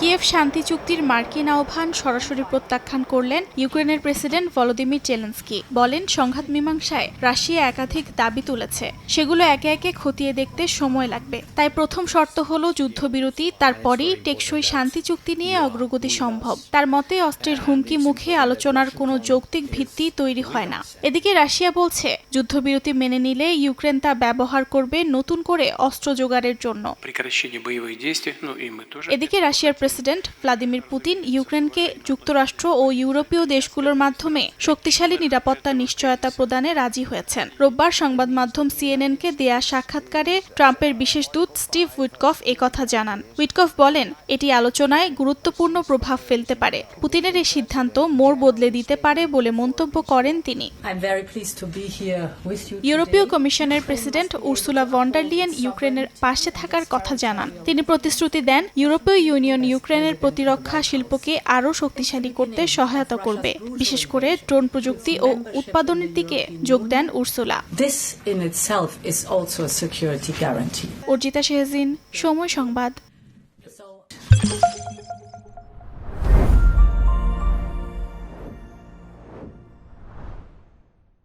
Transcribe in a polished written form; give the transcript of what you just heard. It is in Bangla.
কিয়েভ শান্তি চুক্তির মার্কিন আহ্বান সরাসরি প্রত্যাখ্যান করলেন ইউক্রেনের প্রেসিডেন্ট ভলোদিমির জেলেনস্কি। বলেন, সংঘাত মীমাংসায় রাশিয়া একাধিক দাবি তুলেছে, সেগুলো একে একে খতিয়ে দেখতে সময় লাগবে। তাই প্রথম শর্ত হলো যুদ্ধবিরতি, তারপরই টেকসই শান্তি চুক্তি নিয়ে অগ্রগতি সম্ভব। তার মতে, অস্ত্রের হুমকি মুখে আলোচনার কোনো যৌক্তিক ভিত্তি তৈরি হয় না। এদিকে রাশিয়া বলছে, যুদ্ধবিরতি মেনে নিলে ইউক্রেন তা ব্যবহার করবে নতুন করে অস্ত্র জোগাড়ের জন্য। এদিকে রাশিয়ার প্রেসিডেন্ট ভ্লাদিমির পুতিন ইউক্রেনকে যুক্তরাষ্ট্র ও ইউরোপীয় দেশগুলোর মাধ্যমে শক্তিশালী নিরাপত্তা নিশ্চয়তা প্রদানে রাজি হয়েছেন। রোববার সংবাদ মাধ্যম সিএনএনকে দেয়া সাক্ষাৎকারে ট্রাম্পের বিশেষ দূত স্টিভ উইটকফ একথা জানান। উইটকফ বলেন, এটি আলোচনায় গুরুত্বপূর্ণ প্রভাব ফেলতে পারে। পুতিনের এই সিদ্ধান্ত মোড় বদলে দিতে পারে বলে মন্তব্য করেন তিনি। ইউরোপীয় কমিশনের president Ursula von der Leyen ইউক্রেনের পাশে থাকার কথা জানান। তিনি প্রতিশ্রুতি দেন, ইউরোপীয় ইউনিয়ন ইউক্রেনের প্রতিরক্ষা শিল্পকে আরও শক্তিশালী করতে সহায়তা করবে। বিশেষ করে ড্রোন প্রযুক্তি ও উৎপাদনের দিকে যোগ দেন উর্সুলা। অর্জিতা শেহজিন, সময় সংবাদ।